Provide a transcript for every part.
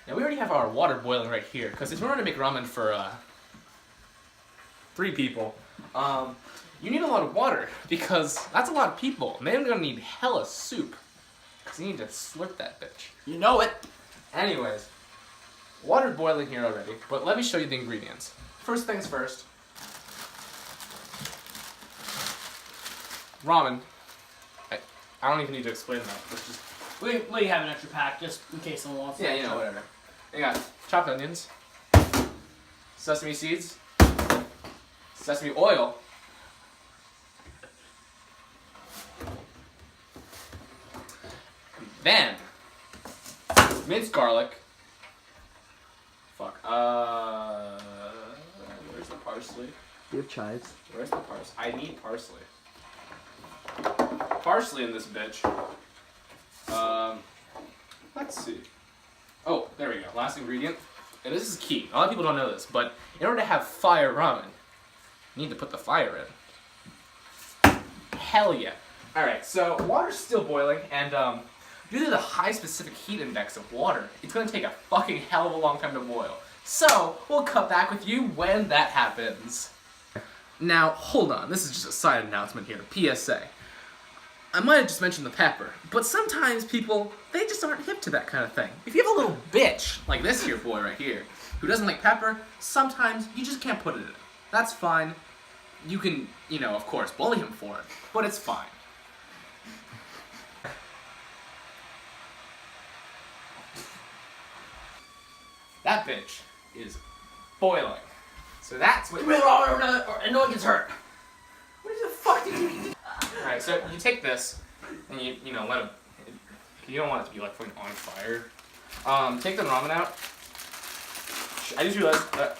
Now we already have our water boiling right here, because in order to make ramen for 3 people, you need a lot of water, because that's a lot of people. And they're gonna need hella soup, because you need to slurp that bitch. You know it. Anyways, water's boiling here already, but let me show you the ingredients. First things first. Ramen. I don't even need to explain that. Let's just... We have an extra pack just in case someone wants. Yeah, you know, whatever. You got chopped onions, sesame seeds, sesame oil, then minced garlic. Fuck. Where's the parsley? Do you have chives? Where's the parsley? I need parsley. Parsley in this bitch. Let's see. Oh, there we go. Last ingredient. And this is key. A lot of people don't know this, but in order to have fire ramen, you need to put the fire in. Hell yeah. Alright, so water's still boiling, and due to the high specific heat index of water, it's going to take a fucking hell of a long time to boil. So, we'll cut back with you when that happens. Now, hold on. This is just a side announcement here. PSA. I might have just mentioned the pepper, but sometimes people, they just aren't hip to that kind of thing. If you have a little bitch, like this here boy right here, who doesn't like pepper, sometimes you just can't put it in. That's fine. You can, you know, of course, bully him for it, but it's fine. That bitch is boiling. So that's what... And no one gets hurt. What the fuck did you... Alright, so you take this, and you know, let it... You don't want it to be, like, fucking on fire. Take the ramen out. I just realized that...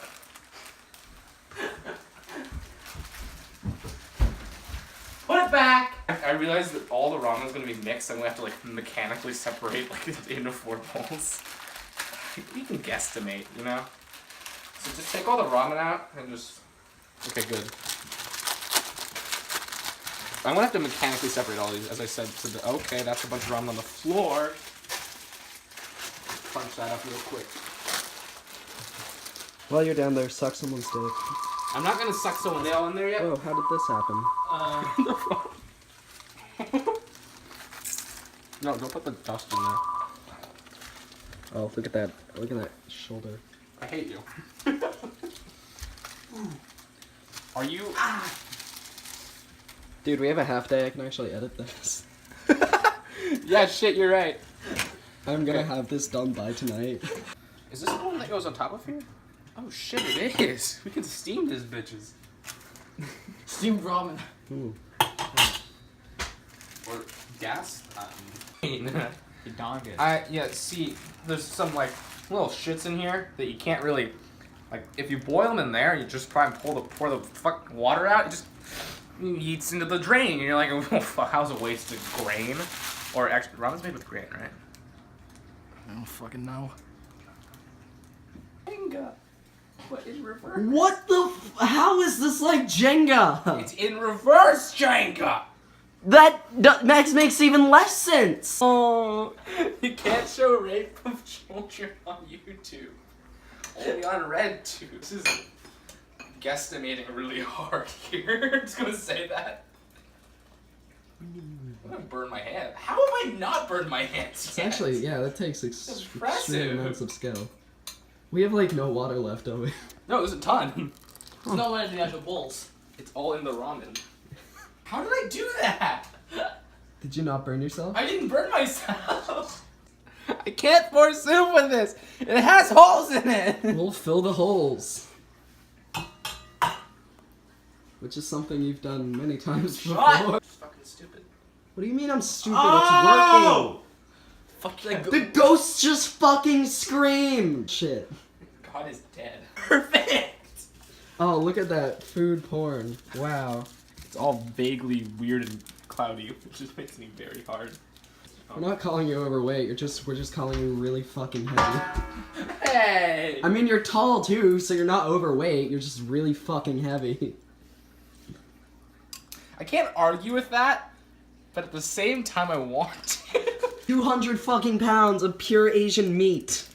Put it back! I realized that all the ramen is going to be mixed, and we have to, like, mechanically separate, like, into 4 bowls. You can guesstimate, you know? So just take all the ramen out, and just... Okay, good. I'm gonna have to mechanically separate all these, as I said. To the, okay, that's a bunch of ramen on the floor. Punch that up real quick. While you're down there, suck someone's dick. I'm not gonna suck someone nail in there yet. Oh, how did this happen? No, don't put the dust in there. Oh, look at that. Look at that shoulder. I hate you. Are you... Dude, we have a half day. I can actually edit this. Yeah, shit, you're right. I'm gonna have this done by tonight. Is this the one that goes on top of here? Oh shit, it is. We can steam these bitches. Steamed ramen. Ooh. Or gas? Dongus. Yeah, see, there's some, like, little shits in here that you can't really, like, if you boil them in there, you just try and pour the fuck water out, it just eats into the drain, and you're like, oh, fuck, how's a wasted grain? Or, actually, ramen's made with grain, right? I don't fucking know. Jenga. What in reverse? What the how is this like Jenga? It's in reverse Jenga! That makes even less sense. Oh, you can't show rape of children on YouTube. Only on RedTube. This is guesstimating really hard here. I'm just gonna say that. I'm gonna burn my hand. How have I not burned my hands yet? Actually, yeah, that takes extreme impressive. amounts of skill. We have like no water left, don't we? No, there's a ton. There's no one in the actual bowls. It's all in the ramen. How did I do that? Did you not burn yourself? I didn't burn myself. I can't pour soup with this. It has holes in it. We'll fill the holes. Which is something you've done many times before. It's fucking stupid. What do you mean I'm stupid? Oh! It's working. Fuck The ghosts just fucking scream. Shit. God is dead. Perfect. Oh, look at that food porn. Wow. It's all vaguely weird and cloudy, which just makes me very hard. We're not calling you overweight. We're just calling you really fucking heavy. Hey. I mean, you're tall too, so you're not overweight. You're just really fucking heavy. I can't argue with that, but at the same time, I want to. 200 fucking pounds of pure Asian meat.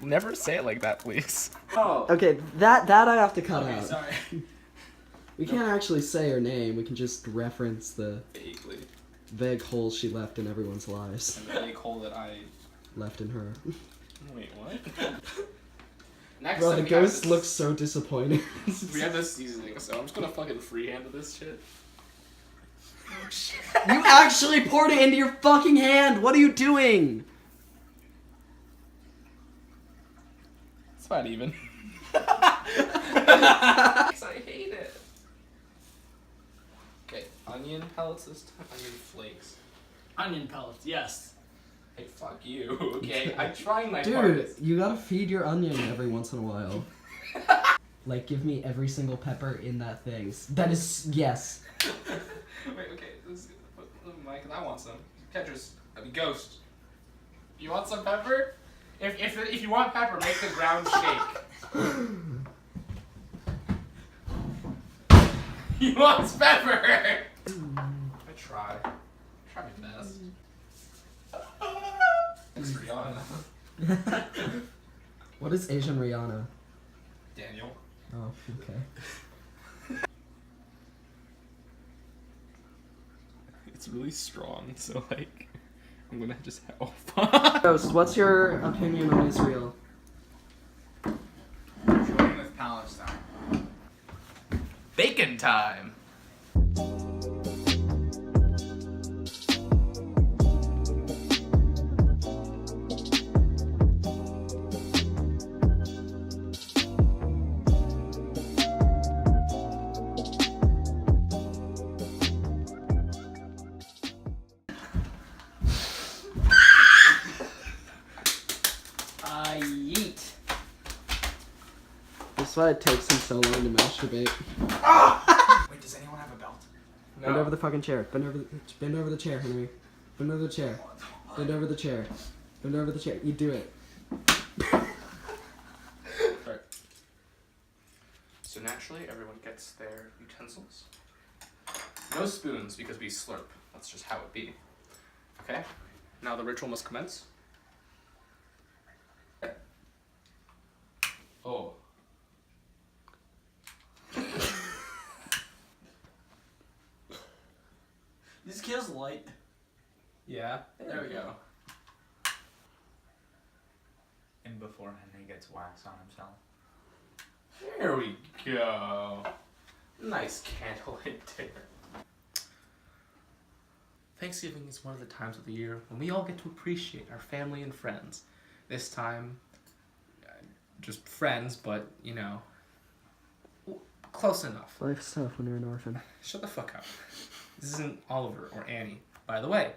Never say it like that, please. Oh. Okay, that I have to cut Okay, out. sorry. We can't actually say her name. We can just reference the Vaguely. vague holes she left in everyone's lives. And the vague hole that I... Left in her. Wait, what? Next Bro, time the we have ghost this- looks so disappointed. We have this seasoning, so I'm just gonna fucking freehand this shit. Oh shit. You actually poured it into your fucking hand! What are you doing? It's not even. I hate it. Okay, onion pellets this time. Onion flakes. Onion pellets, yes. Hey, fuck you. Okay, I'm trying my Dude, hardest. you gotta feed your onion every once in a while. Like, give me every single pepper in that thing. That is, yes. Wait, okay. This, Mike, I want some. Tetris, I mean, Ghost. You want some pepper? If you want pepper, make the ground shake. He wants pepper. I try. Try my best. Thanks, Rihanna. What is Asian Rihanna? Daniel. Oh, okay. It's really strong, so like, I'm gonna just have. Ghost, what's your opinion on Israel? Join with Palestine. Bacon time. Yeet. This is why it takes him so long to masturbate. Wait, does anyone have a belt? Bend over the fucking chair. Bend over the chair, Henry. Bend over the chair. Bend over the chair. Bend over the chair. You do it. Right. So naturally, everyone gets their utensils. No spoons because we slurp. That's just how it be. Okay. Now the ritual must commence. Oh. This kills light. Yeah. There we go. And before Henry gets wax on himself. There we go. Nice candlelit dinner. Thanksgiving is one of the times of the year when we all get to appreciate our family and friends. This time, just friends, but, you know, close enough. Life's tough when you're an orphan. Shut the fuck up. This isn't Oliver or Annie. By the way,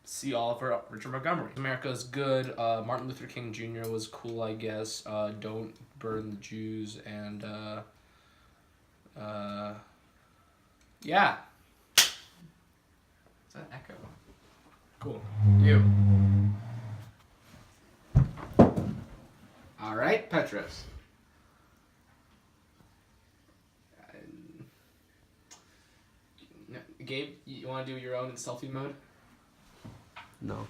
see Oliver, Richard Montgomery. America is good. Martin Luther King Jr. was cool, I guess. Don't burn the Jews, and yeah. Is that an echo? Cool. You. All right, Petros. Gabe, you want to do your own in selfie mode? No.